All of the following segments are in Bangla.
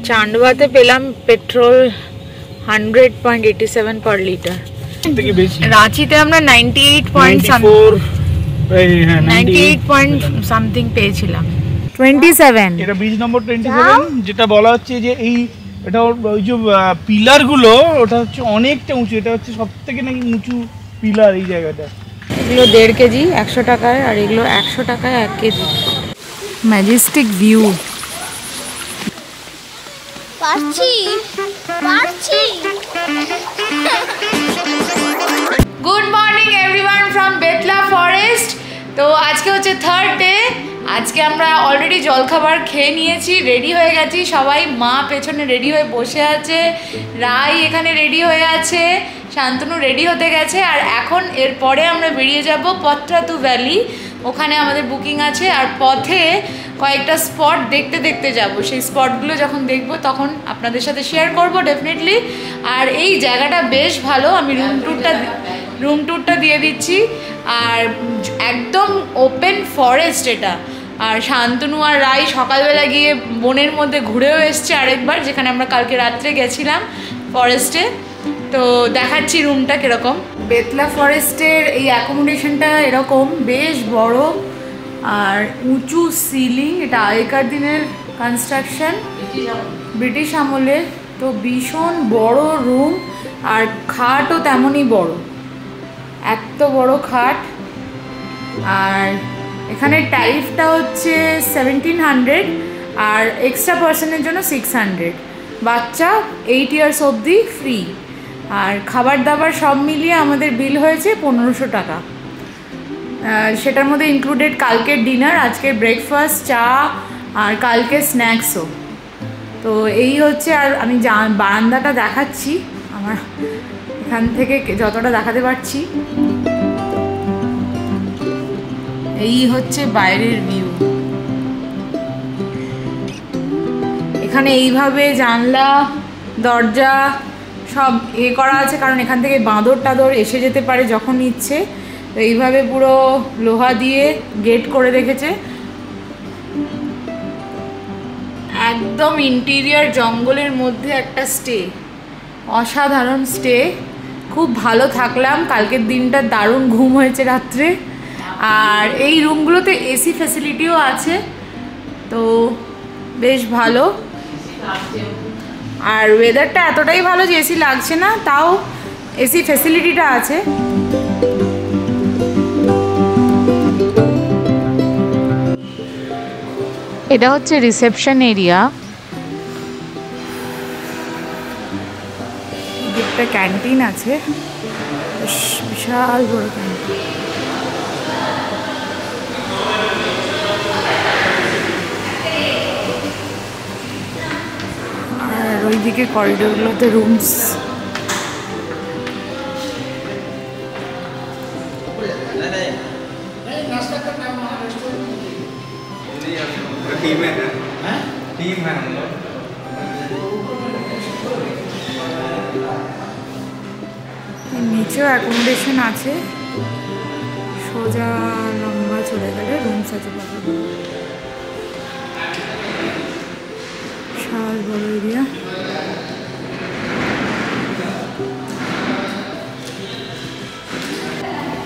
চান্ডওয়াতে পেলাম পেট্রোল 100.87 পার লিটার। রাঁচিতে আমরা 98 সামথিং পেয়েছিলাম। 27 এটা ব্রিজ নম্বর 27, যেটা বলা হচ্ছে যে এই এটা ওই যে পিলার গুলো ওটা হচ্ছে অনেকটা উঁচু, এটা হচ্ছে সবথেকে নাকি উঁচু পিলার এই জায়গাটা। এগুলো 1.5 কেজি 100 টাকায়, আর এগুলো 100 টাকায় 1 KG. Majestic view. Good morning everyone from Betla forest. তো আজকে হচ্ছে 3rd ডে। আজকে আমরা অলরেডি জলখাবার খেয়ে নিয়েছি, রেডি হয়ে গেছি সবাই। মা পেছনে রেডি হয়ে বসে আছে, রাই এখানে রেডি হয়ে আছে, শান্তনু রেডি হতে গেছে। আর এখন এরপরে আমরা বেরিয়ে যাব পত্রাতু ভ্যালি, ওখানে আমাদের বুকিং আছে। আর পথে কয়েকটা স্পট দেখতে দেখতে যাব, সেই স্পটগুলো যখন দেখব তখন আপনাদের সাথে শেয়ার করব ডেফিনেটলি। আর এই জায়গাটা বেশ ভালো, আমি রুম ট্যুরটা দিয়ে দিচ্ছি। আর একদম ওপেন ফরেস্ট এটা। আর শান্তনু আর রাই সকালবেলা গিয়ে বনের মধ্যে ঘুরেও এসছে আরেকবার, যেখানে আমরা কালকে রাত্রে গেছিলাম ফরেস্টে। তো দেখাচ্ছি রুমটা কীরকম। বেতলা ফরেস্টের এই অ্যাকোমোডেশনটা এরকম বেশ বড় আর উঁচু সিলিং। এটা আগেকার দিনের কনস্ট্রাকশন, ব্রিটিশ আমলের। তো ভীষণ বড় রুম, আর খাটও তেমনই বড়, এত বড় খাট। আর এখানে ট্যারিফটা হচ্ছে 1700, আর এক্সট্রা পার্সনের জন্য 600। বাচ্চা 8 ইয়ার্স অবধি ফ্রি। আর খাবার দাবার সব মিলিয়ে আমাদের বিল হয়েছে 1500 টাকা। সেটার মধ্যে ইনক্লুডেড কালকের ডিনার, আজকের ব্রেকফাস্ট, চা, আর কালকে স্ন্যাক্সও। তো এই হচ্ছে। আর আমি বারান্দাটা দেখাচ্ছি আমার এখান থেকে যতটা দেখাতে পারছি। এই হচ্ছে বাইরের ভিউ। এখানে এইভাবে জানলা দরজা সব করা আছে, কারণ এখান থেকে বাঁদর টাদর এসে যেতে পারে যখন ইচ্ছে। তো এইভাবে পুরো লোহা দিয়ে গেট করে রেখেছে। একদম ইন্টেরিয়ার জঙ্গলের মধ্যে একটা স্টে, অসাধারণ স্টে। খুব ভালো থাকলাম, কালকের দিনটা দারুণ ঘুম হয়েছে রাত্রে। আর এই রুমগুলোতে এসি ফ্যাসিলিটিও আছে, তো বেশ ভালো। আর ওয়েদারটা এতটাই ভালো যে এসি লাগছে না, তাও এসি ফ্যাসিলিটিটা আছে। এটা হচ্ছে রিসেপশন এরিয়া। একটা ক্যান্টিন আছে, বিশাল বড় ক্যান্টিন। আর ওইদিকে করিডোরগুলোতে রুমস। নিচেও অ্যাকোমোডেশন আছে, সোজা লম্বা চলে গেলে রুমস আছে পাবে। বিশাল বড় এরিয়া।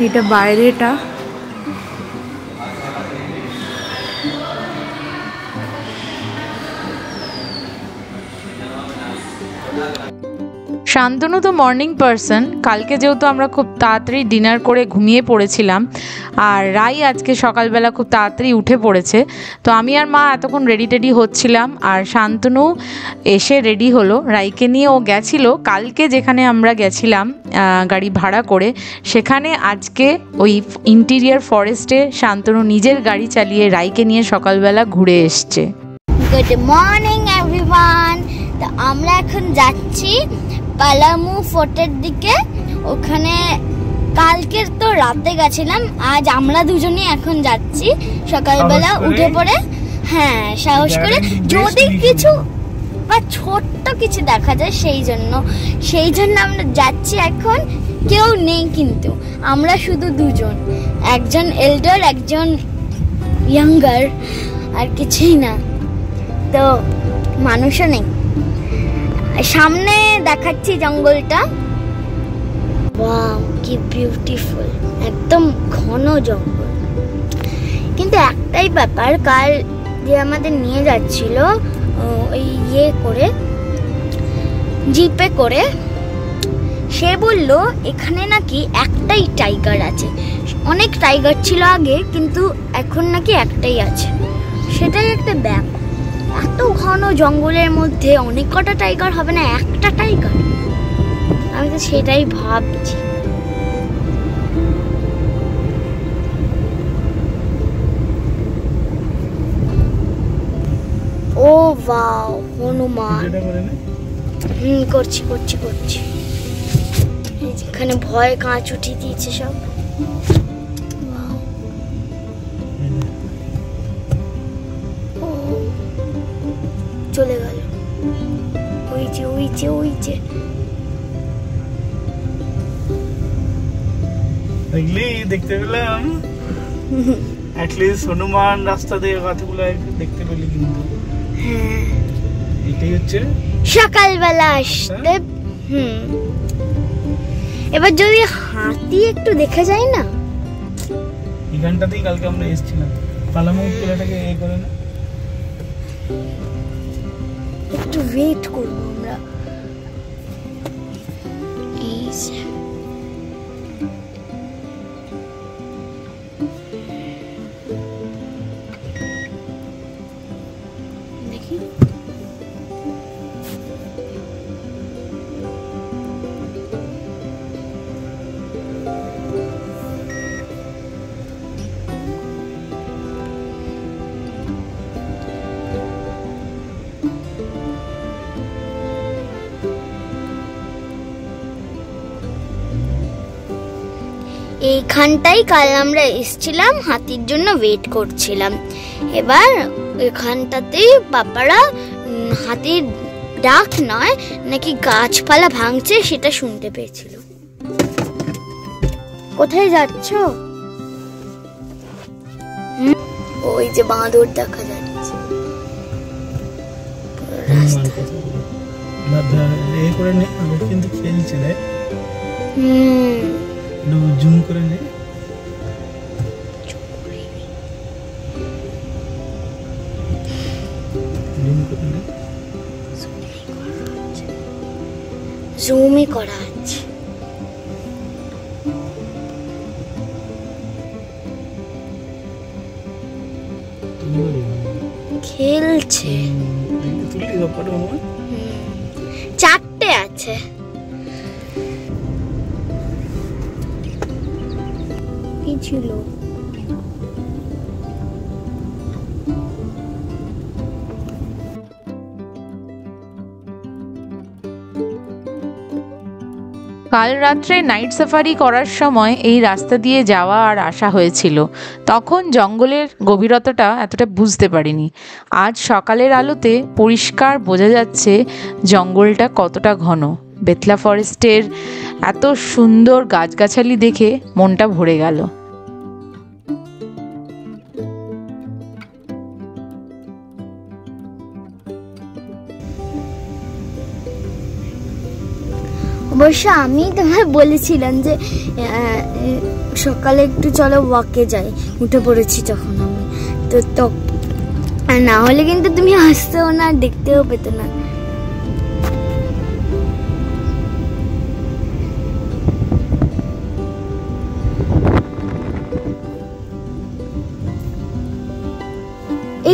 এটা বাইরেটা। শান্তনু তো মর্নিং পারসন, কালকে যেহেতু আমরা খুব তাড়াতাড়ি ডিনার করে ঘুমিয়ে পড়েছিলাম, আর রাই আজকে সকালবেলা খুব তাড়াতাড়ি উঠে পড়েছে। তো আমি আর মা এতক্ষণ রেডি হচ্ছিলাম, আর শান্তনু এসে রেডি হলো। রাইকে নিয়ে ও গেছিল কালকে যেখানে আমরা গেছিলাম গাড়ি ভাড়া করে, সেখানে আজকে ওই ইন্টেরিয়ার ফরেস্টে শান্তনু নিজের গাড়ি চালিয়ে রাইকে নিয়ে সকালবেলা ঘুরে এসছে। Good morning everyone. তো আমরা এখন যাচ্ছি পালামু ফোর্টের দিকে। ওখানে কালকে তো রাতে গেছিলাম, আজ আমরা দুজনেই এখন যাচ্ছি সকালবেলা উঠে পড়ে। হ্যাঁ, সাহস করে, যদি কিছু বা ছোট্ট কিছু দেখা যায় সেই জন্য আমরা যাচ্ছি। এখন কেউ নেই, কিন্তু আমরা শুধু দুজন, একজন এল্ডার একজন ইয়াঙ্গার, আর কিছুই না। তো মানুষও নেই, সামনে দেখাচ্ছি জঙ্গলটা। ওয়াও কি বিউটিফুল, একদম ঘন জঙ্গল। কিন্তু একটাই ব্যাপার, কাল যে আমাদের নিয়ে যাচ্ছিল ওই করে জিপে করে, সে বলল এখানে নাকি একটাই টাইগার আছে। অনেক টাইগার ছিল আগে, কিন্তু এখন নাকি একটাই আছে। সেটাই একটা ব্যাপার, এত ঘন জঙ্গলের মধ্যে অনেক কটা টাইগার হবে না, একটা টাইগার? আমি তো সেটাই ভাবছি। ও ওয়াও, হনুমান। করছি করছি করছি। এখানে ভয় কাঁচ উঠিয়ে দিয়েছে সব। চলে গেল, ওই যে ওই যে ওই যে। দেখতে পেলাম হনুমান রাস্তা দিয়ে গাছগুলো দেখতে পেলি, কিন্তু এটাই হচ্ছে সকালবেলা আসতে। এবার যদি হাতি একটু দেখে যায় না, এখানটাতেই কালকে আমরা এসেছিলাম, পালামু কিলাটাকে করে না, একটু ওয়েট করবো আমরা। দেখি এইখানটাই কাল আমরা এসেছিলাম, হাতির জন্য ওয়েট করছিলাম। এবার এখানটাতেই বাবারা হাতির ডাক নয় নাকি গাছপালা ভাঙছে সেটা শুনতে পেয়েছিল। কোথায় যাচ্ছ? ওই যে বাঁদর দেখা যাচ্ছে। কিন্তু খেলছে রে, জুম করে নে। জুমই করা আছে। খেলছে, চারটে আছে। কি ছিল? কাল রাত্রে নাইট সাফারি করার সময় এই রাস্তা দিয়ে যাওয়া আর আসা হয়েছিল, তখন জঙ্গলের গভীরতাটা এতটা বুঝতে পারিনি। আজ সকালের আলোতে পরিষ্কার বোঝা যাচ্ছে জঙ্গলটা কতটা ঘন। বেতলা ফরেস্টের এত সুন্দর গাছগাছালি দেখে মনটা ভরে গেল। অবশ্য আমি তোমায় বলেছিলাম যে সকালে একটু চলো ওয়াকে যাই, উঠে পড়েছি তখন আমি তো না হলে কিন্তু তুমি আসতেও না, দেখতেও পেতে না।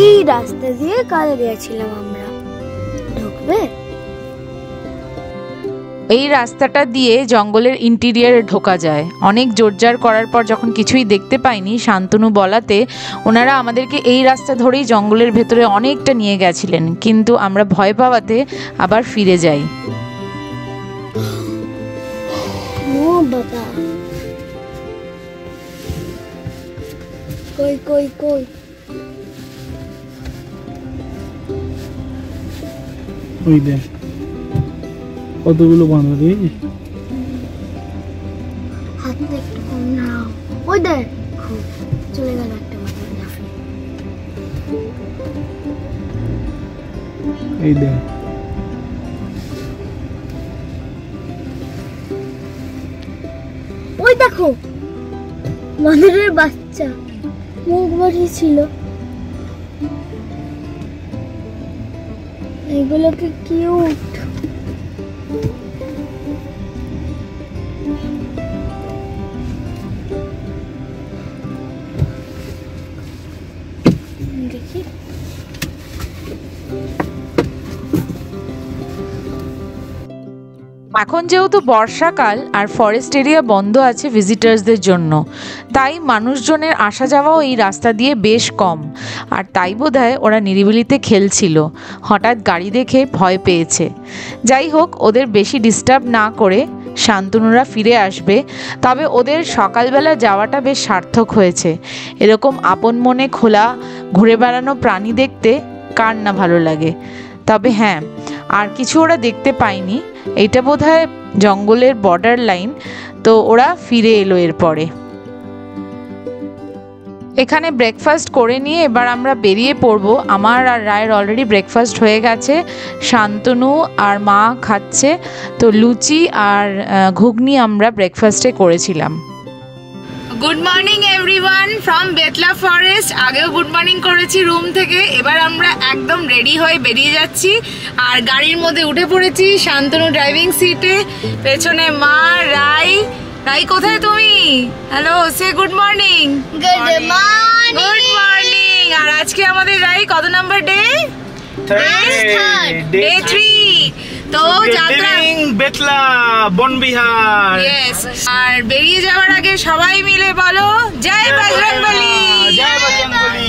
এই রাস্তা দিয়ে কাল গিয়েছিলাম আমরা, ঢুকবে? এই রাস্তাটা দিয়ে জঙ্গলের ইন্টেরিয়ারে ঢোকা যায়। অনেক জোরজার করার পর যখন কিছুই দেখতে পাইনি, শান্তনু বলাতে ওনারা আমাদেরকে এই রাস্তা ধরেই জঙ্গলের ভেতরে অনেকটা নিয়ে গেছিলেন, কিন্তু আমরা ভয় পাওয়াতে আবার ফিরে যাই। ও বাবা, কই কই কই? ওই দেখ কতগুলো বাঁধা দিয়েছি। হাতটা একটু কম নাও। ওই দেখ চলে গেল একটা বাঁধা। এই দেখ দেখো বাঁদরের বাচ্চা মুখ বাড়িয়েছিল। এগুলোকে কিউট। দেখি এখন যেহেতু বর্ষাকাল আর ফরেস্ট এরিয়া বন্ধ আছে ভিজিটার্সদের জন্য, তাই মানুষজনের আসা যাওয়াও এই রাস্তা দিয়ে বেশ কম। আর তাই বোধহয় ওরা নিরিবিলিতে খেলছিল, হঠাৎ গাড়ি দেখে ভয় পেয়েছে। যাই হোক, ওদের বেশি ডিস্টার্ব না করে শান্তনুরা ফিরে আসবে। তবে ওদের সকালবেলা যাওয়াটা বেশ সার্থক হয়েছে। এরকম আপন মনে খোলা ঘুরে বেড়ানো প্রাণী দেখতে কার না ভালো লাগে। তবে হ্যাঁ, আর কিছু ওরা দেখতে পায়নি। এইটা বোধহয় জঙ্গলের বর্ডার লাইন, তো ওরা ফিরে এলো এরপরে। এখানে ব্রেকফাস্ট করে নিয়ে এবার আমরা বেরিয়ে পড়বো। আমার আর রায়ের অলরেডি ব্রেকফাস্ট হয়ে গেছে, শান্তনু আর মা খাচ্ছে। তো লুচি আর ঘুগনি আমরা ব্রেকফাস্টে করেছিলাম। Good morning everyone from Betla forest. আগেও গুড মর্নিং করেছি রুম থেকে, এবার আমরা একদম রেডি হয়ে বেরিয়ে যাচ্ছি। আর গাড়ির মধ্যে উঠে পড়েছি, শান্তনু ড্রাইভিং সিটে, পেছনে মা, রাই। রাই কোথায় তুমি? Hello, say good morning. Good morning. Good morning. আর আজকে আমাদের রাই কত নাম্বার ডে? ডে 3। তো যাত্রা বেতলা বনবিহার। ইয়েস। আর বেরিয়ে যাওয়ার আগে সবাই মিলে বলো জয় বজরংবলী, জয় বজরংবলী,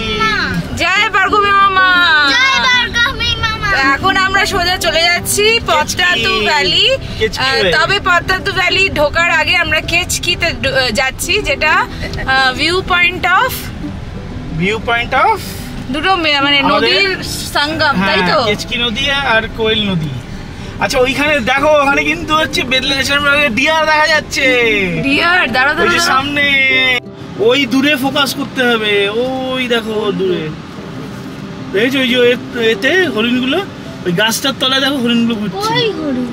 জয় বারগুমি মামা। জয় বারগুমি মামা। এখন আমরা সোজা চলে যাচ্ছি পদ্মাতু ভ্যালি। তবে পদ্মাতু ভ্যালি ঢোকার আগে আমরা কেচকিতে যাচ্ছি, যেটা ভিউ পয়েন্ট অফ দুটো মানে নদীর সঙ্গম, তাই তো? কেচকি নদী আর কোয়েল নদী। আচ্ছা, ওইখানে দেখো, ওখানে কিন্তু হচ্ছে বেতলা ন্যাশনাল ডিয়ার দেখা যাচ্ছে। ডিয়ার দাঁড়া দাঁড়া সামনে, ওই দূরে ফোকাস করতে হবে। ওই দেখো দূরে, দেখেছো? ওই যে এতে হরিণগুলো, ওই গাছটার তলায় দেখো হরিণগুলো ঘুরছে। ওই হরিণ।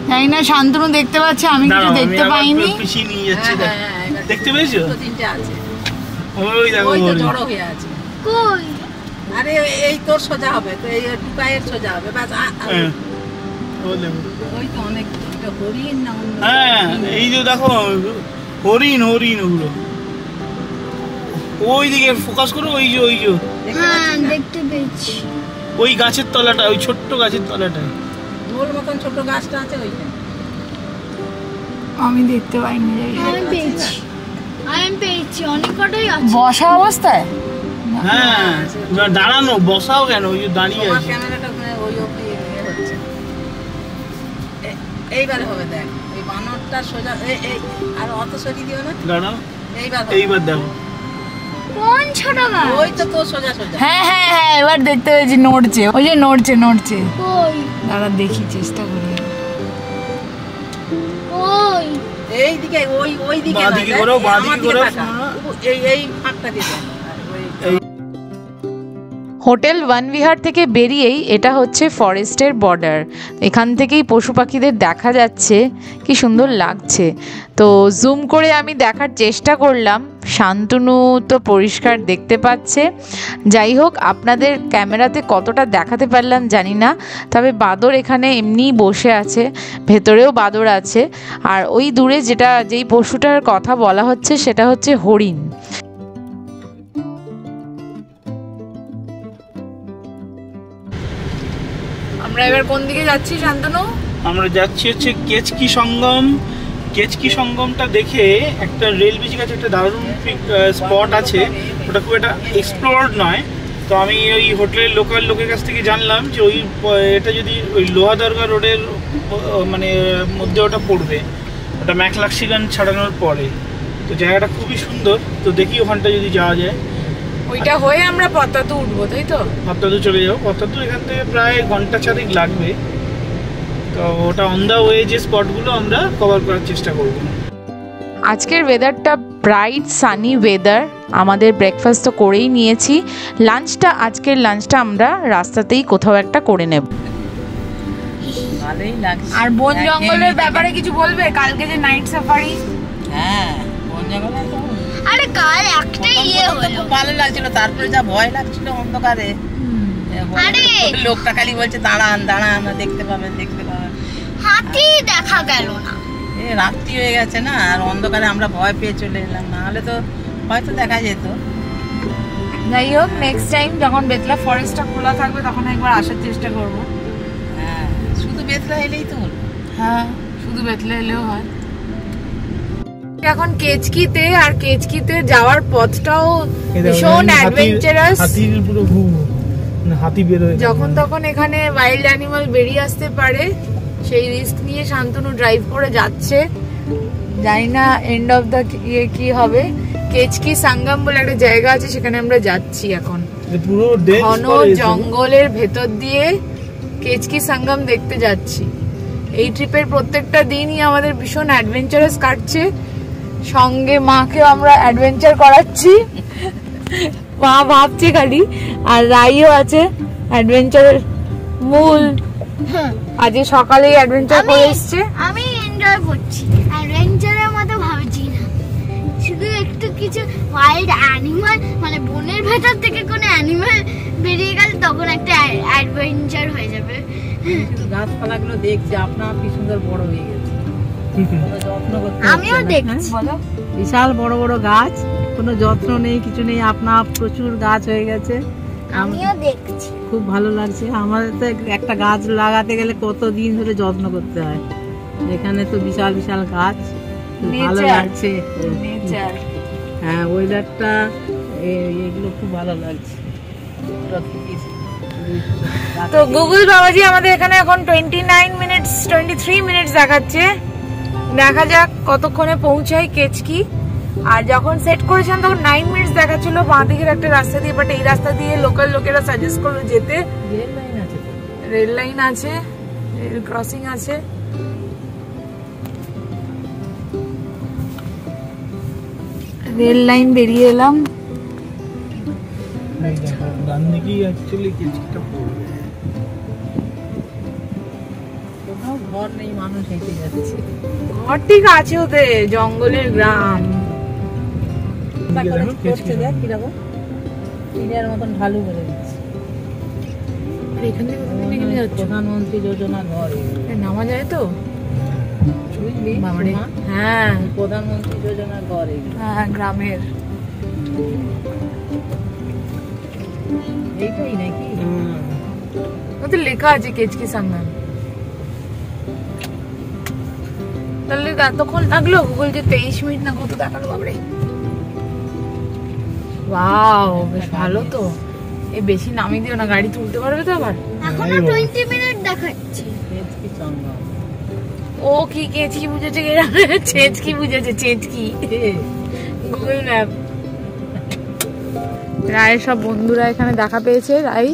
জানি না শান্তনু দেখতে পাচ্ছে, আমি কিছু দেখতে পাইনি। পিছিয়ে নিয়ে যাচ্ছি, দেখতে পেয়েছো? তিনটে আছে, ওই দেখো ওই তো হরিণ। জড়ো হয়ে আছে। কই? আরে এই তোর সোজা হবে, তো এই পায়ের সোজা হবে বাস। হ্যাঁ, ওই তো অনেক হরিণ না অন্য। হ্যাঁ, এই যে দেখো হরিণ ওগুলো। ওই দিকে ফোকাস করো, ওই যে হ্যাঁ, দেখতে পেয়েছি। ওই গাছের তলাটা, ওই ছোট্ট গাছের তলাটা, ঢোল মতন ছোট গাছটা আছে ওইটা। আমি দেখতে পাইনি। আমি পেয়েছি অনেক কটাই আছে। বসা অবস্থায়? হ্যাঁ, দাঁড়ানো, বসাও কেন? ওই যে দাঁড়িয়ে তোমার আছে। ক্যামেরাটা ওই অবধি হচ্ছে। এইবারে হবে, দেখ ওই বানরটা সোজা। এই আর অত সরিয়ে দিও না, দাঁড়াও, এইবার দেখো। কোন ছোট গাছ? ওই তো তোর সোজা সোজা। হ্যাঁ হ্যাঁ হ্যাঁ, এবার দেখতে পেয়েছি, নড়ছে। ওই যে নড়ছে। কই? দাঁড়া দেখি, চেষ্টা করি। ওই এইদিকে ওই দিকে বাঁ দিকে ঘোরো, বাঁ দিকে ঘোরো। এই ফাঁকটা দিতে। হোটেল বনবিহার থেকে বেরিয়েই এটা হচ্ছে ফরেস্টের বর্ডার। এখান থেকেই পশু পাখিদের দেখা যাচ্ছে, কি সুন্দর লাগছে। তো জুম করে আমি দেখার চেষ্টা করলাম, শান্তনু তো পরিষ্কার দেখতে পাচ্ছে। যাই হোক, আপনাদের ক্যামেরাতে কতটা দেখাতে পারলাম জানি না। তবে বাদর এখানে এমনিই বসে আছে, ভেতরেও বাদর আছে। আর ওই দূরে যেই পশুটার কথা বলা হচ্ছে সেটা হচ্ছে হরিণ। আমরা এবার কোন দিকে যাচ্ছি শান্তনু? আমরা যাচ্ছি হচ্ছে কেচকি সঙ্গমটা দেখে একটা রেল ব্রিজ কাছে একটা দারুণ স্পট আছে। ওটা খুব একটা এক্সপ্লোরড নয়। তো আমি ওই হোটেলের লোকাল লোকের কাছ থেকে জানলাম যে এটা যদি ওই লোহাদরগা রোডের মানে মধ্যে ওটা পড়বে, ওটা ম্যাকলাক্সিগঞ্জ ছাড়ানোর পরে। তো জায়গাটা খুবই সুন্দর। তো দেখি ওখানটা যদি যাওয়া যায়। ওইটা হয়ে আমরা পদ্মাতু উঠবো, তাই তো? পদ্মাতু চলে যাবো। পদ্মাতু এখান থেকে প্রায় ঘন্টা 4 লাগবে। তো ওটা অন দ্য ওয়ে যে স্পটগুলো আমরা কভার করার চেষ্টা করব। আজকের ওয়েদারটা ব্রাইট সানি ওয়েদার। আমাদের ব্রেকফাস্ট তো করেই নিয়েছি। আজকের লাঞ্চটা আমরা রাস্তাতেই কোথাও একটা করে নেব। ভালোই লাগছে। আর বন জঙ্গলের ব্যাপারে কিছু বলবে? কালকে যে নাইট সাফারি। হ্যাঁ, বন জঙ্গলে তো আরে কাল একটা হলো, খুব ভালো লাগছিল, তারপরে যা ভয় লাগছিল অন্ধকারে। আরে লোকটা খালি বলছে দাঁড়ান দাঁড়ান, দেখতে পাবেন দেখতে পাবেন। হাতি দেখা গেল না, রাত্রি হয়ে গেছে না, আর অন্ধকারে আমরা ভয় পেয়ে চলে এলাম, না হলে তো হয়তো দেখা যেত। যাই হোক, নেক্সট টাইম যখন বেতলা ফরেস্টটা খোলা থাকবে তখন একবার আসার চেষ্টা করব। হ্যাঁ, শুধু বেতলা এলেই তো হলো। হ্যাঁ, শুধু বেতলা এলেও হয়। এখন কেচকিতে, আর কেচকিতে যাওয়ার পথটাও ভীষণ অ্যাডভেঞ্চারাস। হাতির পুরো হাতি বের হয়ে যখন তখন এখানে ওয়াইল্ড অ্যানিমাল বেরিয়ে আসতে পারে, সেই রিস্ক নিয়ে শান্তনু ড্রাইভ করে যাচ্ছে। জানি না এন্ড অফ দ্য কি হবে। কেচকি সাঙ্গাম বলে একটা জায়গা আছে, সেখানে আমরা যাচ্ছি এখন। পুরো ঘন জঙ্গলের ভেতর দিয়ে কেচকি সাঙ্গাম দেখতে যাচ্ছি। এই ট্রিপের প্রত্যেকটা দিনই আমাদের ভীষণ অ্যাডভেঞ্চারাস কাটছে। সঙ্গে মাকেও আমরা অ্যাডভেঞ্চার করাচ্ছি, মা ভাবছে খালি। আর রাইও আছে অ্যাডভেঞ্চারের মূল, আজকে সকালে অ্যাডভেঞ্চার করে এসছে। আমি এনজয় করছি, অ্যাডভেঞ্চারের মতো ভাবছি না, শুধু একটু কিছু ওয়াইল্ড অ্যানিমাল, মানে বনের ভেতর থেকে কোনো অ্যানিমাল বেরিয়ে গেল তখন একটা অ্যাডভেঞ্চার হয়ে যাবে। গাছপালাগুলো দেখছি আপনার কি সুন্দর বড় হয়ে গেছে, যত্ন করতে আমিও দেখছি, বিশাল বড় বড় গাছ, কোনো যত্ন নেই কিছু নেই, আপনার প্রচুর গাছ হয়ে গেছে। আমিও দেখছি, খুব ভালো লাগছে। আমাদের তো একটা গাছ লাগাতে গেলে কতদিন ধরে যত্ন করতে হয়, এখানে তো বিশাল বিশাল গাছ, ভালো লাগছে। হ্যাঁ, ওয়েদারটা এগুলো খুব ভালো লাগছে। তো গুগল বাবাজি আমাদের এখানে এখন 23 মিনিটস দেখাচ্ছে। দেখা যাক কতক্ষণে পৌঁছাই কেচকি। আর যখন সেট করেছিলাম তখন 9 মিনিটস দেখাচ্ছিল বাঁ দিকের একটা রাস্তা দিয়ে, বাট এই রাস্তা দিয়ে লোকাল লোকেরা সাজেস্ট করলো যেতে। রেল লাইন আছে, রেল ক্রসিং আছে। রেল লাইন বেরিয়ে এলাম। ঘর নেই, মানুষ হেঁটে যাচ্ছে। ঘর ঠিক আছে ওদের, জঙ্গলের গ্রাম। মতন ঢালু করে দিচ্ছে। প্রধানমন্ত্রী যোজনা ঘর নামা যায় তো, বুঝলি? হ্যাঁ, প্রধানমন্ত্রী যোজনা ঘর, হ্যাঁ, গ্রামের এইটাই নাকি? ওতে লেখা আছে কেচকি সাঙ্গাম। তাহলে এতক্ষণ লাগলো গুগল যে 23 মিনিট না কত দেখালো বাবরে। ওয়াও, বেশ ভালো তো। এই বেশি নামিয়ে দিও না, গাড়ি তুলতে পারবে তো আবার। এখনো 20 মিনিট দেখাচ্ছে। ও কি কেচকি বুঝেছে, চেঁচকি বুঝেছে, চেঁচকি গুগল ম্যাপ। রায়ের সব বন্ধুরা এখানে দেখা পেয়েছে, রাই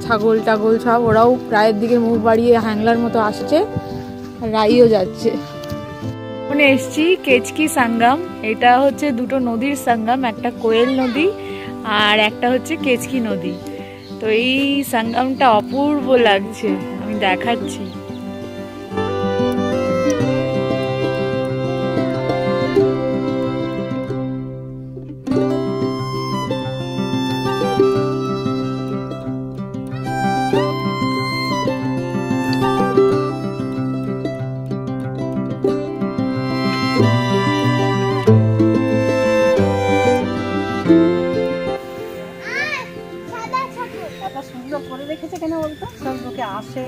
ছাগল টাগল সব, ওরাও রায়ের দিকে মুখ বাড়িয়ে হ্যাংলার মতো আসছে, আর রাইও যাচ্ছে। ওখানে এসছি কেচকি সাঙ্গাম। এটা হচ্ছে দুটো নদীর সঙ্গম, একটা কোয়েল নদী আর একটা হচ্ছে কেচকি নদী। তো এই সঙ্গমটা অপূর্ব লাগছে, আমি দেখাচ্ছি।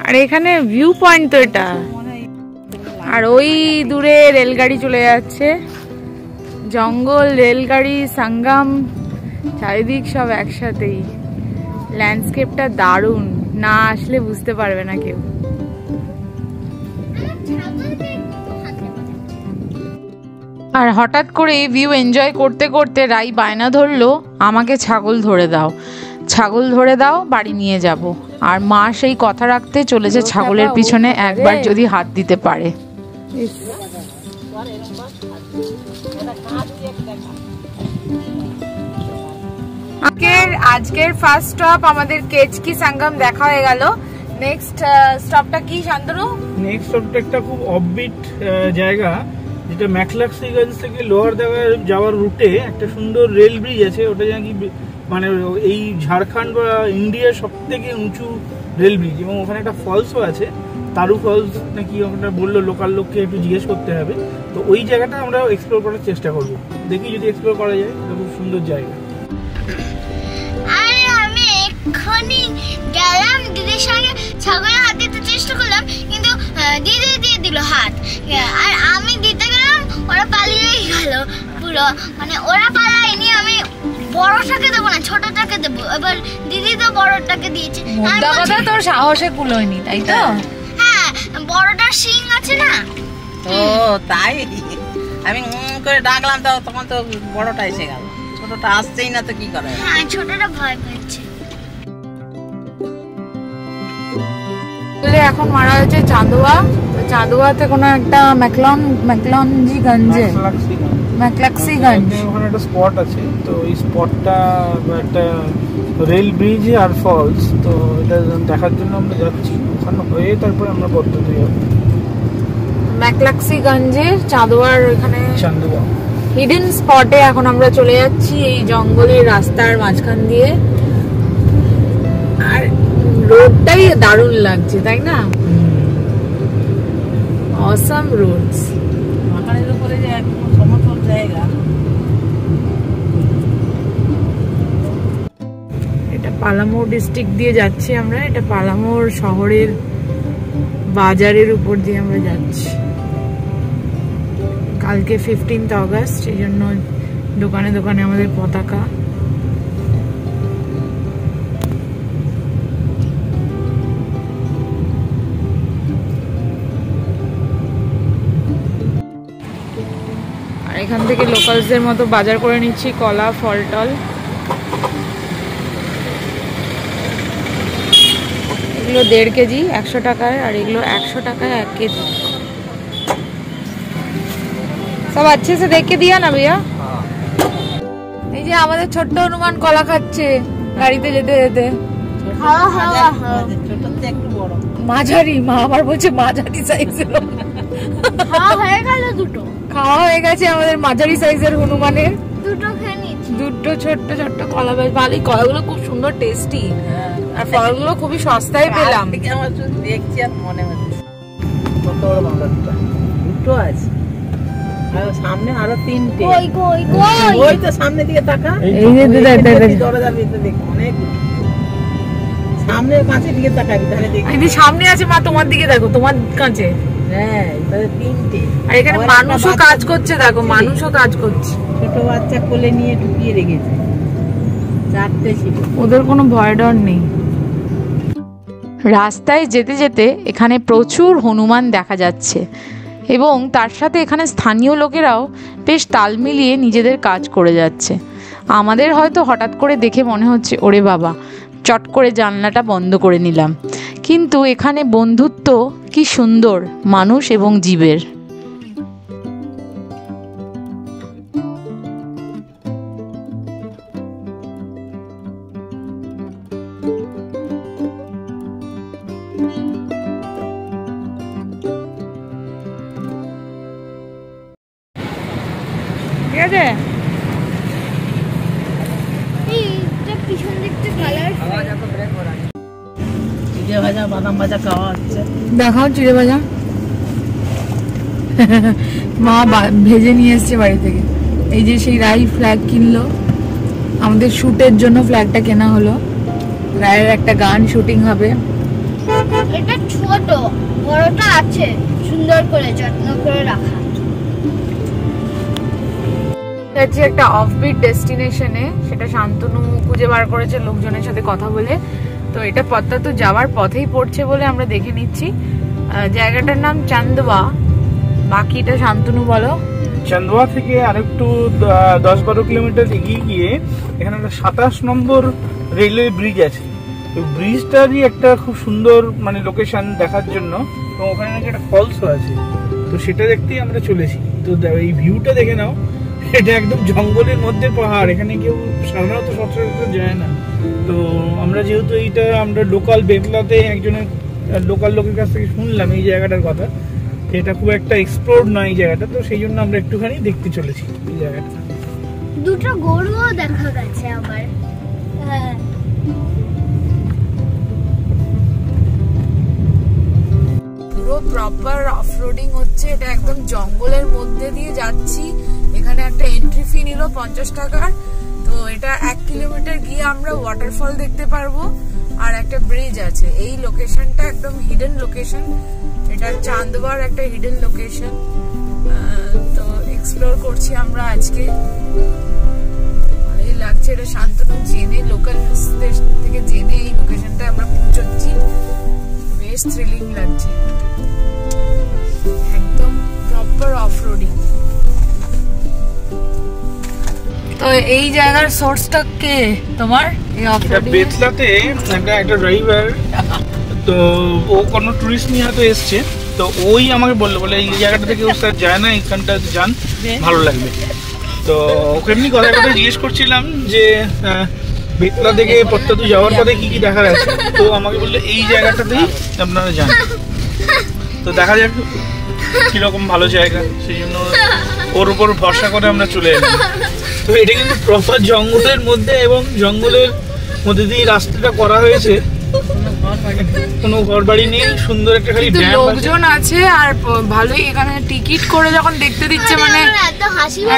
আর এখানে ভিউ পয়েন্ট তো এটা, আর ওই দূরে রেলগাড়ি চলে যাচ্ছে। জঙ্গল, রেলগাড়ি, সাঙ্গাম, চারিদিক সব একসাথেই। ল্যান্ডস্কেপটা দারুণ, না আসলে বুঝতে পারবে না কেউ। আর হঠাৎ করে ভিউ এনজয় করতে করতে রাই বায়না ধরলো আমাকে ছাগল ধরে দাও, ছাগল ধরে দাও, বাড়ি নিয়ে যাব। আর মা সেই কথা রাখতে চলেছে ছাগলের পিছনে একবার যদি হাত দিতে পারে। আজকের ফার্স্ট স্টপ আমাদের কেচকি সাঙ্গম দেখা হয়ে গেল। নেক্সট স্টপটা কি শান্তনু? নেক্সট স্টপটা একটা খুব অফবিট জায়গা, যেটা ম্যাকলাক্সিগঞ্জ থেকে লোহারদাগা যাওয়ার রুটে একটা সুন্দর রেল ব্রিজ আছে, ওটা নাকি মানে এই ঝাড়খণ্ড বা ইন্ডিয়ার সব থেকে উঁচু রেল ব্রিজ, এবং ওখানে একটা ফলসও আছে, তারু ফলস নাকি ওখানে বললো, লোকাল লোককে একটু জিজ্ঞেস করতে হবে। তো ওই জায়গাটা আমরা এক্সপ্লোর করার চেষ্টা করবো, দেখি যদি এক্সপ্লোর করা যায়। এটা খুব সুন্দর জায়গা। আরে আমি এক্ষুনি গেলাম দিদির সঙ্গে ছাগলের হাত দিতে চেষ্টা করলাম, কিন্তু দিদি দিয়ে দিল হাত, আর আমি দিতে গেলাম ওরা পালিয়েই গেল পুরো, মানে ওরা পালায়নি, আমি বড়টাকে দেবো না ছোটটাকে দেবো, এবার দিদি তো বড়টাকে দিয়েছে। মোদ্দা কথা তোর সাহসে কুলোয়নি, তাই তো? হ্যাঁ, বড়টার শিং আছে না। ও তাই আমি করে ডাকলাম, তো তখন তো বড়টা এসে গেল, ছোটটা আসছেই না, তো কি করে? হ্যাঁ, ছোটটা ভয় পেয়েছে। এখন মারা হয়েছে চাঁদোয়া, চাঁদোয়াতে কোনো একটা ম্যাকলাক্সিগঞ্জ ওখানে একটা স্পট আছে, তো এই স্পটটা একটা রেল ব্রিজ আর ফলস, তো এটা দেখার জন্য আমরা যাচ্ছি। ওখানে হয়ে তারপরে আমরা পদ্ধতি যাবো ম্যাকলাক্সিগঞ্জের চাঁদোয়ার ওখানে চান্দুয়া হিডেন স্পটে। এখন আমরা চলে যাচ্ছি এই জঙ্গলের রাস্তার মাঝখান দিয়ে, আর রোডটাই দারুণ লাগছে, তাই না? Awesome roads. পাহাড়ের উপরে যে একদম সমতল জায়গা। এটা পালামৌ ডিস্ট্রিক্ট দিয়ে যাচ্ছি আমরা, এটা পালামৌর শহরের বাজারের উপর দিয়ে আমরা যাচ্ছি। কালকে 15th অগস্ট, এই জন্য দোকানে দোকানে আমাদের পতাকা। আর এখান থেকে লোকালসদের মতো বাজার করে নিচ্ছি, কলা, ফল টল। এগুলো 1.5 কেজি 100 টাকায়, আর এগুলো 100 টাকায় 1 কেজি। সব अच्छे से देख के दिया ना भैया। এই যে আমাদের ছোট্ট হনুমান কলা খাচ্ছে গাড়িতে যেতে যেতে। ছোটতে একটু বড়, মাঝারি, মা আবার বলছে মাঝারি সাইজের। খাওয়া হয়ে গেল, দুটো খাওয়া হয়ে গেছে আমাদের মাঝারি সাইজের হনুমানের। দুটো খেয়ে নিচ্ছি। দুটো ছোট্ট ছোট্ট কলা, বেশ ভালোই, কলাগুলো খুব সুন্দর টেস্টি, আর ফলগুলো খুবই সস্তায় পেলাম। আমার শুধু দেখছি আর মনে হচ্ছে কত বড় বাংলাটা, দুটো আছে, আর সামনে আরো 3টে। কই কই কই? ওই তো সামনে দিকে তাকা, এই যে দরজার ভিতরে দেখ, অনেক সামনে কাছে দিকে তাকাবি, তাহলে দেখবি। এই যে সামনে আছে, মা তোমার দিকে দেখো, তোমার কাছে। হ্যাঁ, তাহলে 3টে। আর এখানে মানুষও কাজ করছে, দেখো মানুষও কাজ করছে। ছোট বাচ্চা কোলে নিয়ে ঢুকিয়ে রেখেছে, 4টে ছিল। ওদের কোনো ভয় ডর নেই। রাস্তায় যেতে যেতে এখানে প্রচুর হনুমান দেখা যাচ্ছে, এবং তার সাথে এখানে স্থানীয় লোকেরাও বেশ তাল মিলিয়ে নিজেদের কাজ করে যাচ্ছে। আমাদের হয়তো হঠাৎ করে দেখে মনে হচ্ছে ওরে বাবা, চট করে জানলাটা বন্ধ করে নিলাম, কিন্তু এখানে বন্ধুত্ব কি সুন্দর মানুষ এবং জীবের। ঠিক আছে, এইটা পিছন দিকটা কালার। চিড়ে ভাজা, বাদাম ভাজা খাওয়া হচ্ছে। দেখাও চিড়ে ভাজা। মা ভেজে নিয়ে এসছে বাড়ি থেকে। এই যে সেই রাই ফ্ল্যাগ কিনলো, আমাদের শুটের জন্য ফ্ল্যাগটা কেনা হলো। রায়ের একটা গান শুটিং হবে। এটা ছোট, বড়টা আছে, সুন্দর করে যত্ন করে রাখা। যাচ্ছি একটা অফবিট ডেস্টিনেশনে, সেটা শান্তনু খুঁজে বার করেছে লোকজনের সাথে কথা বলে। তো এটা পথটা তো যাওয়ার পথেই পড়ছে বলে আমরা দেখে নিচ্ছি। জায়গাটার নাম চান্দোয়া, বাকিটা শান্তনু বলো। চান্দোয়া থেকে আরেকটু 10-12 কিলোমিটার এগিয়ে গিয়ে এখানে একটা 27 নম্বর রেলওয়ে ব্রিজ আছে। তো ব্রিজটারই একটা খুব সুন্দর মানে লোকেশন দেখার জন্য, এবং ওখানে নাকি একটা ফলসও আছে, তো সেটা দেখতেই আমরা চলেছি। তো এই ভিউটা দেখে নাও, এটা একদম জঙ্গলের মধ্যে পাহাড়, এখানে কেউ সাধারণত সচরাচর যায় না। তো আমরা যেহেতু এইটা আমরা লোকাল বেতলাতে একজনের লোকাল লোকের কাছ থেকে শুনলাম এই জায়গাটার কথা, এটা খুব একটা এক্সপ্লোর নয় এই জায়গাটা, তো সেই জন্য আমরা একটুখানি দেখতে চলেছি এই জায়গাটা। দুটো গরুও দেখা গেছে আবার। হ্যাঁ, পুরো প্রপার অফরোডিং হচ্ছে, এটা একদম জঙ্গলের মধ্যে দিয়ে যাচ্ছি। এখানে একটা এন্ট্রি ফি নিল 50 টাকার। তো এটা 1 কিলোমিটার গিয়ে আমরা ওয়াটারফল দেখতে পারবো, আর একটা ব্রিজ আছে। এই লোকেশনটা একদম হিডেন লোকেশন, এটা চান্দবার একটা হিডেন লোকেশন। তো এক্সপ্লোর করছি আমরা আজকে, ভালোই লাগছে। এটা শান্তনু জেনে, লোকাল থেকে জেনে এই লোকেশনটা আমরা পৌঁছচ্ছি, বেশ থ্রিলিং লাগছে, একদম প্রপার অফরোডিং। তো এই জায়গার সোর্সটা কে তোমার? এই অফরোডিং বেতলাতে একটা ড্রাইভার, তো ও কোনো টুরিস্ট নিয়ে হয়তো এসছে, তো ওই আমাকে বলে এই জায়গাটা থেকে ও স্যার যায় না, এইখানটা যান ভালো লাগবে। তো ওকে এমনি কথা জিজ্ঞেস করছিলাম যে বেতলা থেকে পত্তাতু যাওয়ার পথে কি কি দেখার আছে, তো আমাকে বললো এই জায়গাটাতেই আপনারা যান। তো দেখা যাক কিরকম ভালো জায়গা, সেই জন্য ওর উপর ভরসা করে আমরা চলে এলাম। তো এটা কিন্তু প্রপার জঙ্গলের মধ্যে, এবং জঙ্গলের মধ্যে দিয়ে রাস্তাটা করা হয়েছে, কোনো ঘর বাড়ি নেই, সুন্দর একটা খালি লোকজন আছে। আর ভালোই এখানে টিকিট করে যখন দেখতে দিচ্ছে, মানে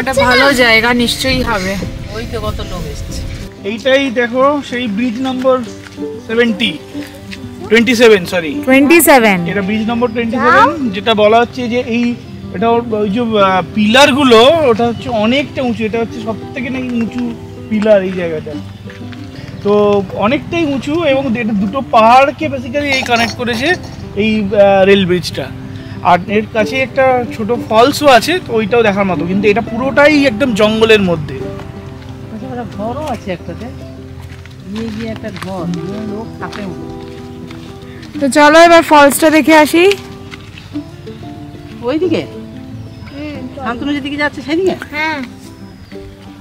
একটা ভালো জায়গা নিশ্চয়ই হবে। ওই তো কত লোক এসছে। এইটাই দেখো সেই ব্রিজ নম্বর 27, এটা ব্রিজ নম্বর 27, যেটা বলা হচ্ছে যে এটা ওই যে পিলার গুলো, ওটা হচ্ছে অনেকটা উঁচু, এটা হচ্ছে সব থেকে নাকি উঁচু পিলার এই জায়গাটা। তো অনেকটাই উঁচু, এবং এটা দুটো পাহাড়কে বেসিক্যালি এই কানেক্ট করেছে এই রেল ব্রিজটা। আর এর কাছে একটা ছোট ফলসও আছে, তো ওইটাও দেখার মতো, কিন্তু এটা পুরোটাই একদম জঙ্গলের মধ্যে। ঘরও আছে একটাতে, গিয়ে একটা ঘর, লোক থাকে। তো চলো এবার ফলসটা দেখে আসি। ওইদিকে শান্তনু যেদিকে যাচ্ছে সেদিকে। হ্যাঁ,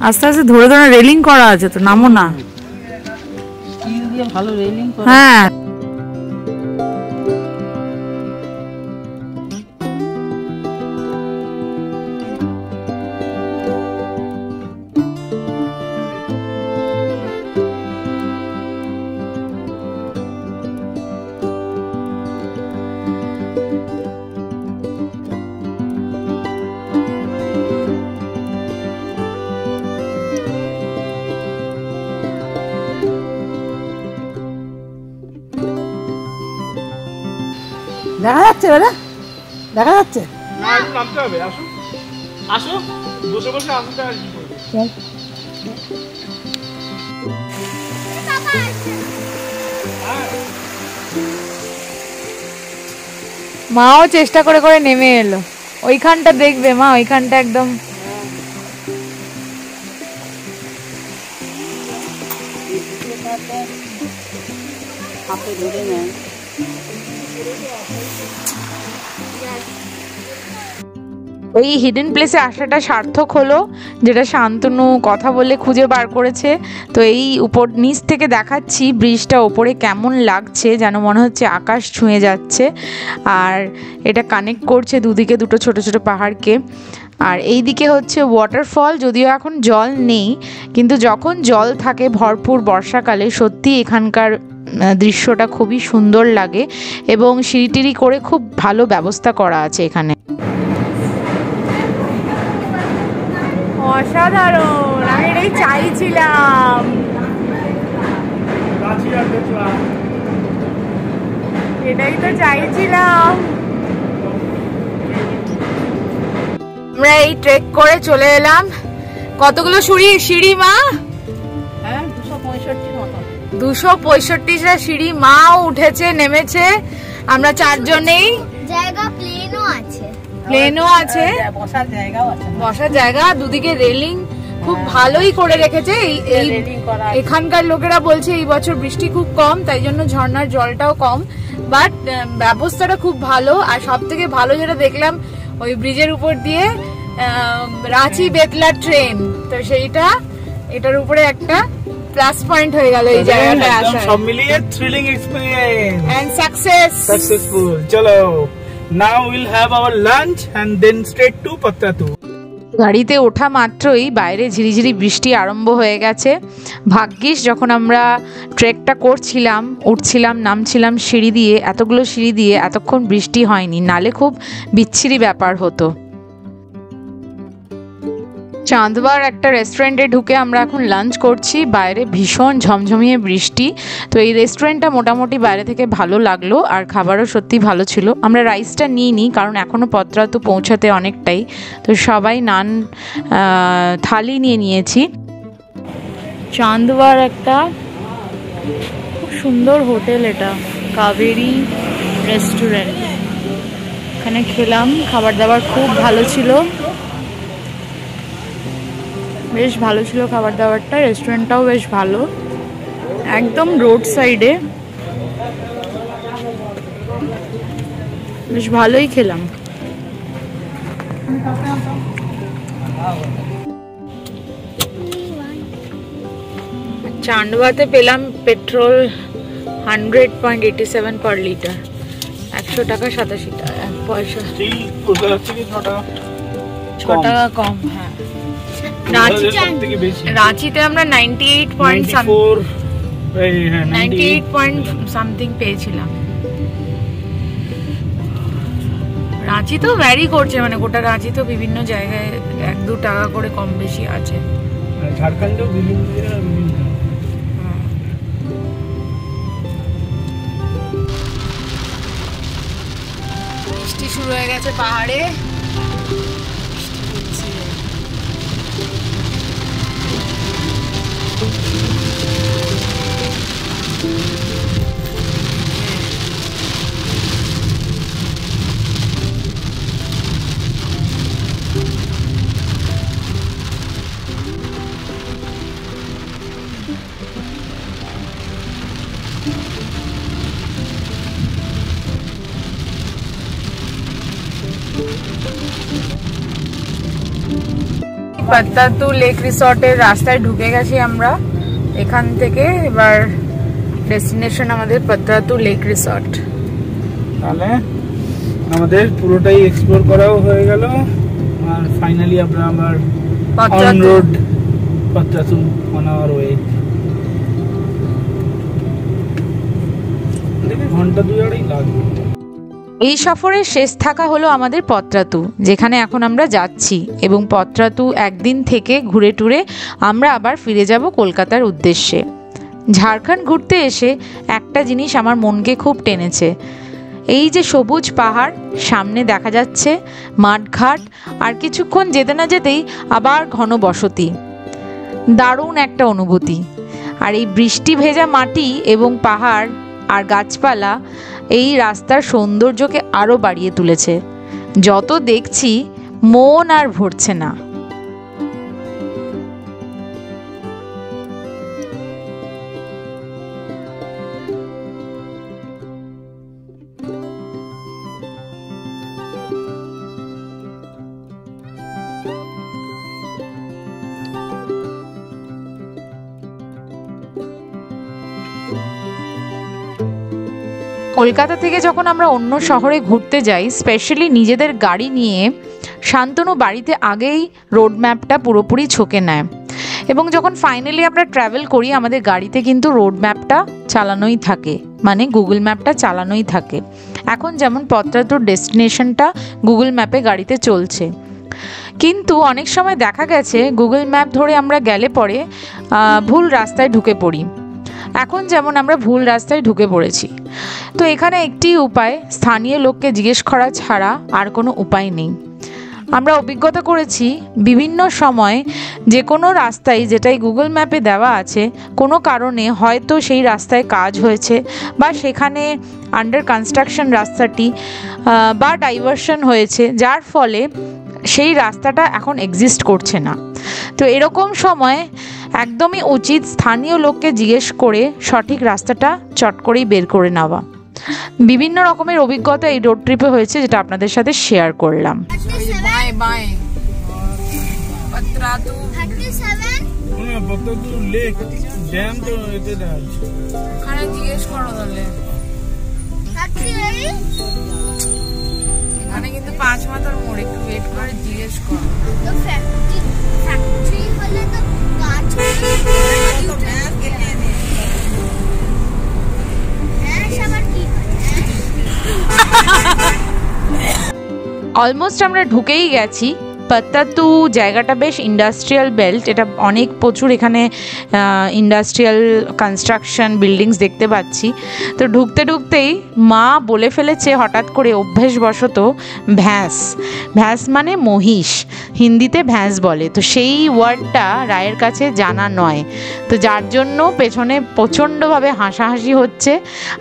আস্তে আস্তে ধরে ধরে রেলিং করা আছে, তো নামো না। স্টিল দিয়ে ভালো রেলিং করা। হ্যাঁ, দেখা যাচ্ছে দাদা, দেখা যাচ্ছে। না, একটু নামতে হবে, আসো আসো, বসে বসে আসতে আর কি করবে। মাও চেষ্টা করে করে নেমে এলো। ওইখানটা দেখবে মা, ওইখানটা একদম হাতে ধরে নেয়। এই হিডেন প্লেসে আসাটা সার্থক হলো, যেটা শান্তনু কথা বলে খুঁজে বার করেছে। তো এই উপর নিচ থেকে দেখাচ্ছি ব্রিজটা ওপরে কেমন লাগছে, যেন মনে হচ্ছে আকাশ ছুঁয়ে যাচ্ছে। আর এটা কানেক্ট করছে দুদিকে দুটো ছোট ছোট পাহাড়কে। আর এই দিকে হচ্ছে ওয়াটারফল, যদিও এখন জল নেই, কিন্তু যখন জল থাকে ভরপুর বর্ষাকালে, সত্যি এখানকার দৃশ্যটা খুবই সুন্দর লাগে, এবং সিঁড়ি করে খুব ভালো ব্যবস্থা করা আছে এখানে। অসাধারণ, আমি এটাই চাইছিলাম। এটাই তো চাইছিলাম। আমরা এই ট্রেক করে চলে এলাম। কতগুলো সিঁড়ি মা? হ্যাঁ, 265 মতো। 265টা সিঁড়ি, মাও উঠেছে নেমেছে। আমরা চারজনেই। জায়গা প্লেনও আছে, প্লেনও আছে, বসার জায়গাও আছে, বসার জায়গা, দুদিকে রেলিং খুব ভালোই করে রেখেছে। এই এখানকার লোকেরা বলছে এই বছর বৃষ্টি খুব কম, তাই জন্য ঝর্ণার জলটাও কম, বাট ব্যবস্থাটা খুব ভালো। আর সব থেকে ভালো যেটা দেখলাম, ওই ব্রিজের উপর দিয়ে রাঁচি বেতলা ট্রেন, তো সেইটা এটার উপরে একটা প্লাস পয়েন্ট হয়ে গেল এই জায়গাটা আসা। সব মিলিয়ে থ্রিলিং এক্সপেরিয়েন্স এন্ড সাকসেসফুল। চলো Now we'll have our lunch and then straight to Patratu. গাড়িতে ওঠা মাত্রই বাইরে ঝিরিঝিরি বৃষ্টি আরম্ভ হয়ে গেছে। ভাগ্যিস যখন আমরা ট্রেকটা করছিলাম, উঠছিলাম নামছিলাম সিঁড়ি দিয়ে, এতগুলো সিঁড়ি দিয়ে এতক্ষণ বৃষ্টি হয়নি, নালে খুব বিচ্ছিরি ব্যাপার হতো। চাঁদবার একটা রেস্টুরেন্টে ঢুকে আমরা এখন লাঞ্চ করছি। বাইরে ভীষণ ঝমঝমিয়ে বৃষ্টি, তো এই রেস্টুরেন্টটা মোটামুটি বাইরে থেকে ভালো লাগলো আর খাবারও সত্যি ভালো ছিল। আমরা রাইসটা নিইনি কারণ এখনও পত্রাতু পৌঁছাতে অনেকটাই, তো সবাই নান থালি নিয়ে নিয়েছি। চাঁদবার একটা খুব সুন্দর হোটেল, এটা কাবেরী রেস্টুরেন্ট। এখানে খেলাম, খাবার দাবার খুব ভালো ছিল, বেশ ভালো ছিল খাবার দাবারটা। রেস্টুরেন্টটাও বেশ ভালো, একদম রোড সাইডে, বেশ ভালোই খেলাম। চান্ডওয়াতে পেলাম পেট্রোল 100.87 পার লিটার, 100 টাকা 87 পয়সা, 6 টাকা কম। হ্যাঁ, রাঁচিতে আমরা 98 পয়েন্ট সামথিং পেয়েছিলাম। রাঁচি তো ভ্যারি করছে, মানে গোটা রাঁচি তো বিভিন্ন জায়গায় 1-2 টাকা করে কম বেশি আছে। ঝাড়খণ্ডেও বিভিন্ন বৃষ্টি শুরু হয়ে গেছে পাহাড়ে। পাত্তাতু লেক রিসর্টের রাস্তায় ঢুকে গেছি আমরা। এখান থেকে এবার ডেস্টিনেশন আমাদের পাত্তাতু লেক রিসর্ট। তাহলে আমাদের পুরোটাই এক্সপ্লোর করাও হয়ে গেল, আর ফাইনালি আমরা আবার on road Patratu on our way. ঘন্টা 2-2.5 লাগবে। এই সফরের শেষ থাকা হলো আমাদের পত্রাতু, যেখানে এখন আমরা যাচ্ছি, এবং পত্রাতু একদিন থেকে ঘুরে টুরে আমরা আবার ফিরে যাব কলকাতার উদ্দেশ্যে। ঝাড়খণ্ড ঘুরতে এসে একটা জিনিস আমার মনকে খুব টেনেছে, এই যে সবুজ পাহাড় সামনে দেখা যাচ্ছে, মাঠঘাট, আর কিছুক্ষণ যেতে না যেতেই আবার ঘন বসতি, দারুণ একটা অনুভূতি। আর এই বৃষ্টি ভেজা মাটি এবং পাহাড় আর গাছপালা এই রাস্তার সৌন্দর্যকে আরও বাড়িয়ে তুলেছে। যত দেখছি মন আর ভরছে না। কলকাতা থেকে যখন আমরা অন্য শহরে ঘুরতে যাই, স্পেশালি নিজেদের গাড়ি নিয়ে, শান্তনু বাড়িতে আগেই রোড ম্যাপটা পুরোপুরি ছকে নেয়, এবং যখন ফাইনালি আমরা ট্রাভেল করি আমাদের গাড়িতে কিন্তু রোড ম্যাপটা চালানোই থাকে, মানে গুগল ম্যাপটা চালানোই থাকে। এখন যেমন পত্রাতুর ডেস্টিনেশনটা গুগল ম্যাপে গাড়িতে চলছে, কিন্তু অনেক সময় দেখা গেছে গুগল ম্যাপ ধরে আমরা গেলে পরে ভুল রাস্তায় ঢুকে পড়ি। এখন যেমন আমরা ভুল রাস্তায় ঢুকে পড়েছি। তো এখানে একটি উপায়, স্থানীয় লোককে জিজ্ঞেস করা ছাড়া আর কোনো উপায় নেই। আমরা অভিজ্ঞতা করেছি বিভিন্ন সময় যে কোনো রাস্তায় যেটাই গুগল ম্যাপে দেওয়া আছে, কোনো কারণে হয়তো সেই রাস্তায় কাজ হয়েছে, বা সেখানে আন্ডার কনস্ট্রাকশন রাস্তাটি বা ডাইভারশন হয়েছে, যার ফলে সেই রাস্তাটা এখন এক্সিস্ট করছে না। তো এরকম সময় একদমই উচিত স্থানীয় লোককে জিজ্ঞেস করে সঠিক রাস্তাটা চট করেই বের করে নেওয়া। বিভিন্ন রকমের অভিজ্ঞতা এই রোড ট্রিপে হয়েছে, যেটা আপনাদের সাথে শেয়ার করলাম। এখানে কিন্তু 5 মাথার মোড়, একটু ওয়েট করে জিজ্ঞেস কর। তো ফ্যাক্টরি হলে তো গাছ অলমোস্ট আমরা ঢুকেই গেছি। পাত্তাতু জায়গাটা বেশ ইন্ডাস্ট্রিয়াল বেল্ট, এটা অনেক প্রচুর এখানে ইন্ডাস্ট্রিয়াল কনস্ট্রাকশন বিল্ডিংস দেখতে পাচ্ছি। তো ঢুকতে ঢুকতেই মা বলে ফেলেছে হঠাৎ করে অভ্যেসবশত ভ্যাঁস। ভ্যাঁস মানে মহিষ, হিন্দিতে ভ্যাঁস বলে। তো সেই ওয়ার্ডটা রায়ের কাছে জানা নয়, তো যার জন্য পেছনে প্রচণ্ডভাবে হাসাহাসি হচ্ছে।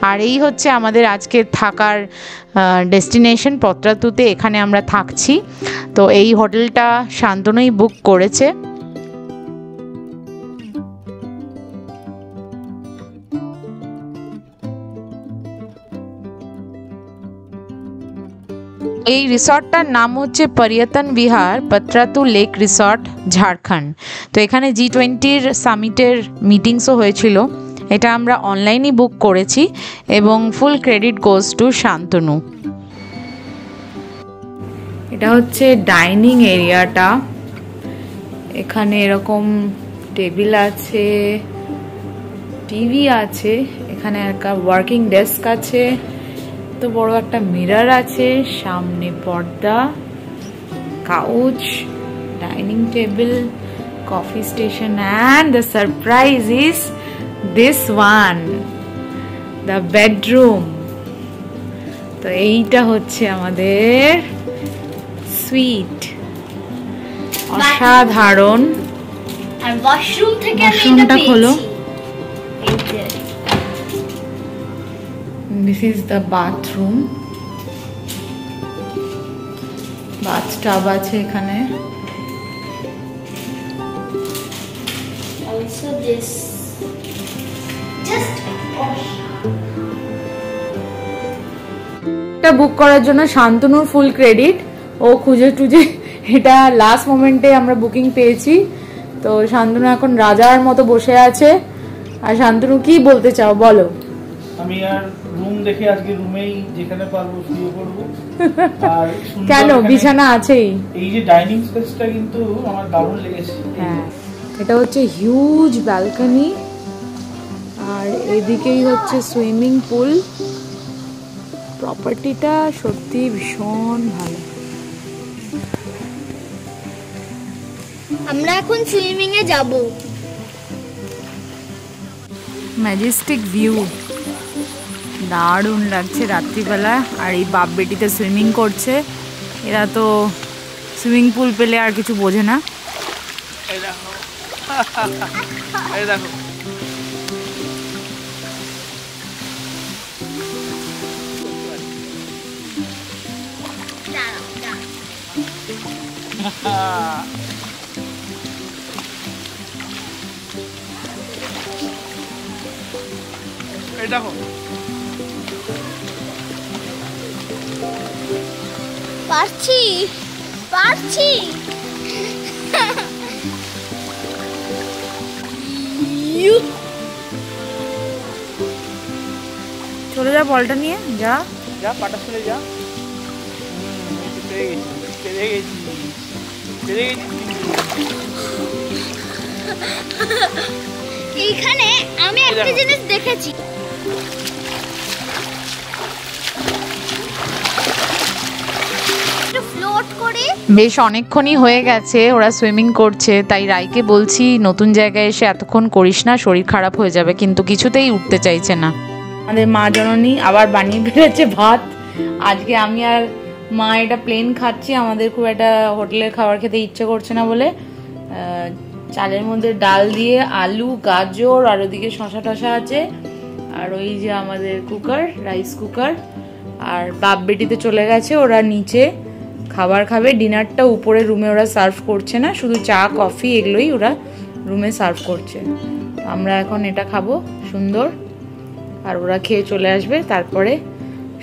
আর এই হচ্ছে আমাদের আজকে থাকার ডেস্টিনেশন পত্রাতুতে, এখানে আমরা থাকছি। তো এই হোটেলটা শান্তনুই বুক করেছে। এই রিসর্টটার নাম হচ্ছে পর্যটন বিহার পত্রাতু লেক রিসর্ট, ঝাড়খণ্ড। তো এখানে G20 সামিটের মিটিংসও হয়েছিল। এটা আমরা অনলাইনেই বুক করেছি এবং ফুল ক্রেডিট গোজ টু শান্তনু। এটা হচ্ছে ডাইনিং এরিয়াটা। এখানে এরকম টেবিল আছে, টিভি আছে, এখানে একটা ওয়ার্কিং ডেস্ক আছে, তো বড় একটা মিরর আছে, সামনে পর্দা, couch, dining table, coffee station, and the surprise is this one, the bedroom. তো এইটা হচ্ছে আমাদের সুইট, অসাধারণ। আর ওয়াশরুম থেকে ওয়াশরুমটা খোলো। This is the bathroom. bathtub আছে এখানে। Also this just এটা বুক করার জন্য শান্তনুর ফুল ক্রেডিট। ও খুঁজে টুজে এটা লাস্ট মোমেন্টে আমরা বুকিং পেয়েছি। তো শান্তনু এখন রাজার মতো বসে আছে। আর শান্তনু কি বলতে চাও বলো? আমি আর রুম দেখে আজকে রুমেই যেখানে পারবো শুয়ে পড়বো। আর কেন, বিছানা আছেই। এই যে ডাইনিং স্পেসটা কিন্তু আমার দারুণ লেগেছে। হ্যাঁ, এটা হচ্ছে হিউজ ব্যালকনি, আর এদিকেই হচ্ছে সুইমিং পুল। প্রপার্টিটা সত্যি ভীষণ ভালো। আমরা এখন সুইমিং এ যাব। ম্যাজেস্টিক ভিউ, দারুণ লাগছে রাত্রিবেলা। আর এই বাপ বেটিতে সুইমিং করছে। এরা তো সুইমিং পুল পেলে আর কিছু বোঝে না। এই দেখো, এই দেখো। এই দেখো, পারছি পারছি। চলে যা বলটা নিয়ে, যা যা পাটা চলে যা। পেরে গেছি। এইখানে আমি একটা জিনিস দেখেছি। ফ্লোট করে বেশ অনেকক্ষণই হয়ে গেছে ওরা সুইমিং করছে। তাই রাইকে বলছি নতুন জায়গায় এসে এতক্ষণ করিস না, শরীর খারাপ হয়ে যাবে, কিন্তু কিছুতেই উঠতে চাইছে না। আমাদের মা জননী আবার বানিয়ে ফেলেছে ভাত। আজকে আমি আর মা এটা প্লেন খাচ্ছি, আমাদের খুব একটা হোটেলের খাবার খেতে ইচ্ছে করছে না বলে চালের মধ্যে ডাল দিয়ে আলু, গাজর, আর ওদিকে শশা টশা আছে, আর ওই যে আমাদের কুকার, রাইস কুকার। আর বাপ বেটিতে চলে গেছে, ওরা নিচে খাবার খাবে। ডিনারটা উপরে রুমে ওরা সার্ভ করছে না, শুধু চা কফি এগুলোই ওরা রুমে সার্ভ করছে। আমরা এখন এটা খাবো সুন্দর, আর ওরা খেয়ে চলে আসবে, তারপরে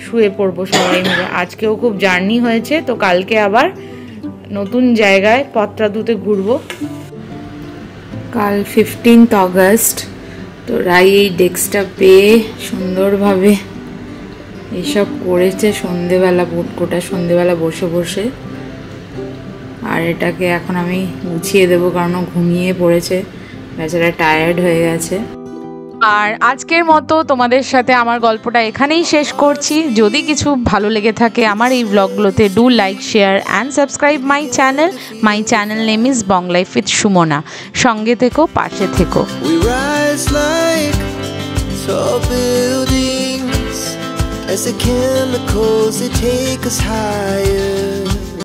শুয়ে পড়বো সবাই মিলে। আজকেও খুব জার্নি হয়েছে, তো কালকে আবার নতুন জায়গায় পত্রাতুতে ঘুরবো। কাল 15 অগস্ট। তো রাই এই ডেস্কটা পেয়ে সুন্দরভাবে এইসব করেছে সন্ধেবেলা, গোটা সন্ধেবেলা বসে বসে। আর এটাকে এখন আমি গুছিয়ে দেবো, কারণ ঘুমিয়ে পড়েছে, বেচারা টায়ার্ড হয়ে গেছে। আর আজকের মতো তোমাদের সাথে আমার গল্পটা এখানেই শেষ করছি। যদি কিছু ভালো লেগে থাকে আমার এই ব্লগগুলোতে, do like, share and subscribe my channel. My channel name is Bong life with Sumana. সঙ্গে থেকো, পাশে থেকো। We rise like tall buildings as the chemicals they take us higher.